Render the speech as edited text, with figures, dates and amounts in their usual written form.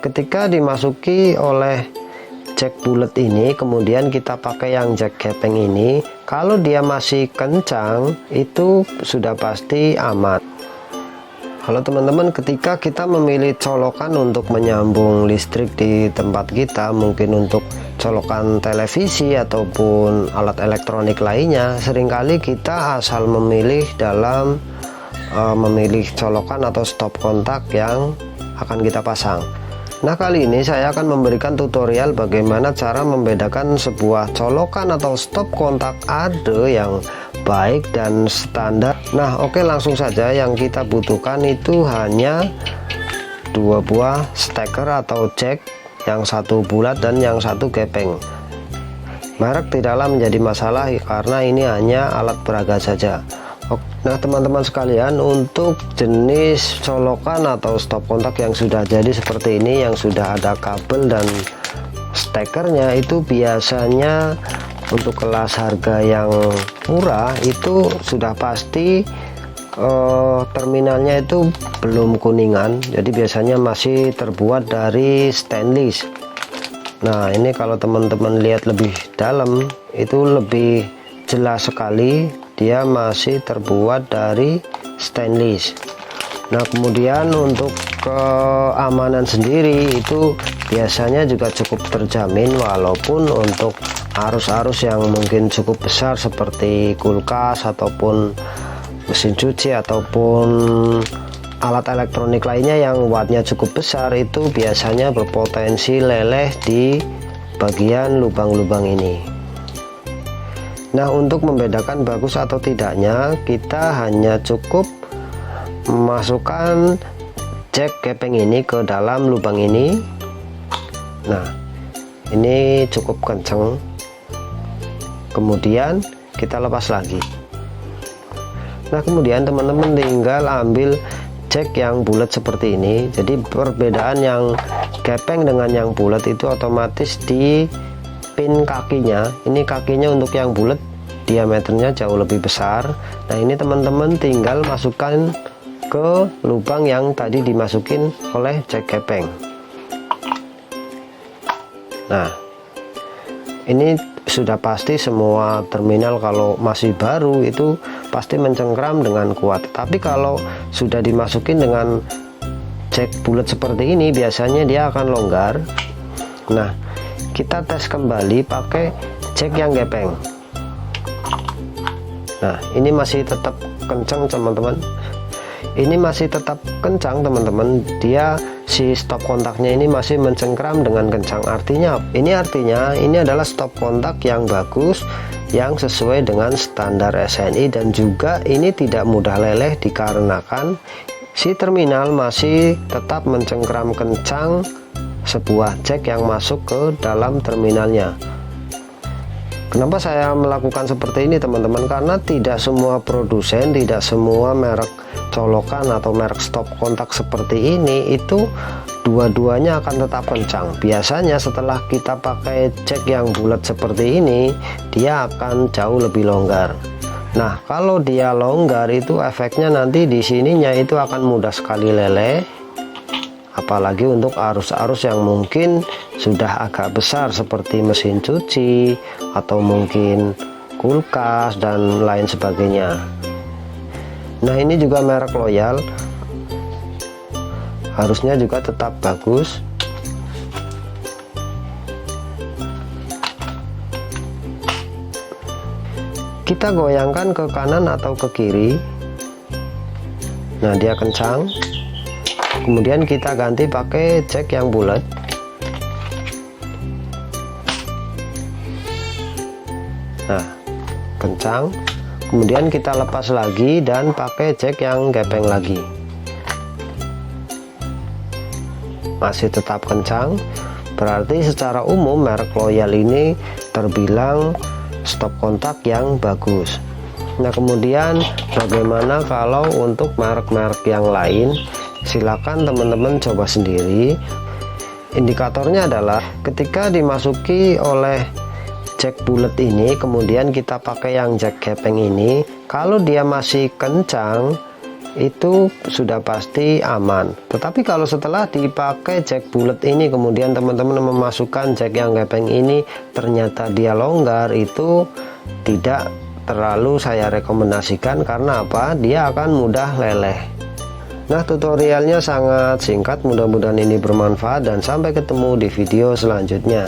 ketika dimasuki oleh jack bulat ini, kemudian kita pakai yang jack gepeng ini, kalau dia masih kencang itu sudah pasti aman. Halo teman-teman, ketika kita memilih colokan untuk menyambung listrik di tempat kita, mungkin untuk colokan televisi ataupun alat elektronik lainnya, seringkali kita asal memilih dalam memilih colokan atau stop kontak yang akan kita pasang. Nah, kali ini saya akan memberikan tutorial bagaimana cara membedakan sebuah colokan atau stop kontak ADE yang baik dan standar. Nah, oke, langsung saja. Yang kita butuhkan itu hanya dua buah steker atau jack, yang satu bulat dan yang satu gepeng. Merek tidaklah menjadi masalah karena ini hanya alat peraga saja. Nah teman-teman sekalian, untuk jenis colokan atau stop kontak yang sudah jadi seperti ini, yang sudah ada kabel dan stekernya, itu biasanya untuk kelas harga yang murah itu sudah pasti terminalnya itu belum kuningan, jadi biasanya masih terbuat dari stainless. Nah ini kalau teman-teman lihat lebih dalam itu lebih jelas sekali, dia masih terbuat dari stainless. Nah kemudian untuk keamanan sendiri itu biasanya juga cukup terjamin, walaupun untuk arus-arus yang mungkin cukup besar seperti kulkas ataupun mesin cuci ataupun alat elektronik lainnya yang wattnya cukup besar, itu biasanya berpotensi leleh di bagian lubang-lubang ini. Nah untuk membedakan bagus atau tidaknya, kita hanya cukup memasukkan jack gepeng ini ke dalam lubang ini. Nah ini cukup kenceng, kemudian kita lepas lagi. Nah kemudian teman-teman tinggal ambil jack yang bulat seperti ini. Jadi perbedaan yang gepeng dengan yang bulat itu otomatis di pin kakinya. Ini kakinya untuk yang bulat diameternya jauh lebih besar. Nah ini teman-teman tinggal masukkan ke lubang yang tadi dimasukin oleh jack gepeng. Nah ini sudah pasti semua terminal kalau masih baru itu pasti mencengkram dengan kuat, tapi kalau sudah dimasukin dengan jack bulat seperti ini biasanya dia akan longgar. Nah kita tes kembali pakai jack yang gepeng. Nah ini masih tetap kencang teman-teman, ini masih tetap kencang teman-teman, dia si stop kontaknya ini masih mencengkram dengan kencang. Artinya ini adalah stop kontak yang bagus, yang sesuai dengan standar SNI, dan juga ini tidak mudah leleh dikarenakan si terminal masih tetap mencengkram kencang sebuah jack yang masuk ke dalam terminalnya. Kenapa saya melakukan seperti ini teman-teman? Karena tidak semua produsen, tidak semua merek colokan atau merek stop kontak seperti ini itu dua-duanya akan tetap kencang. Biasanya setelah kita pakai jack yang bulat seperti ini, dia akan jauh lebih longgar. Nah kalau dia longgar itu efeknya nanti di sininya itu akan mudah sekali leleh, apalagi untuk arus-arus yang mungkin sudah agak besar seperti mesin cuci atau mungkin kulkas dan lain sebagainya. Nah ini juga merek Loyal, harusnya juga tetap bagus. Kita goyangkan ke kanan atau ke kiri. Nah dia kencang. Kemudian kita ganti pakai jack yang bulat. Nah kencang. Kemudian kita lepas lagi dan pakai jack yang gepeng lagi, masih tetap kencang. Berarti secara umum merek Loyal ini terbilang stop kontak yang bagus. Nah kemudian bagaimana kalau untuk merek-merek yang lain? Silakan teman-teman coba sendiri. Indikatornya adalah ketika dimasuki oleh jack bulat ini, kemudian kita pakai yang jack gepeng ini, kalau dia masih kencang itu sudah pasti aman. Tetapi kalau setelah dipakai jack bulat ini kemudian teman-teman memasukkan jack yang gepeng ini ternyata dia longgar, itu tidak terlalu saya rekomendasikan. Karena apa? Dia akan mudah leleh. Nah, tutorialnya sangat singkat, mudah-mudahan ini bermanfaat dan sampai ketemu di video selanjutnya.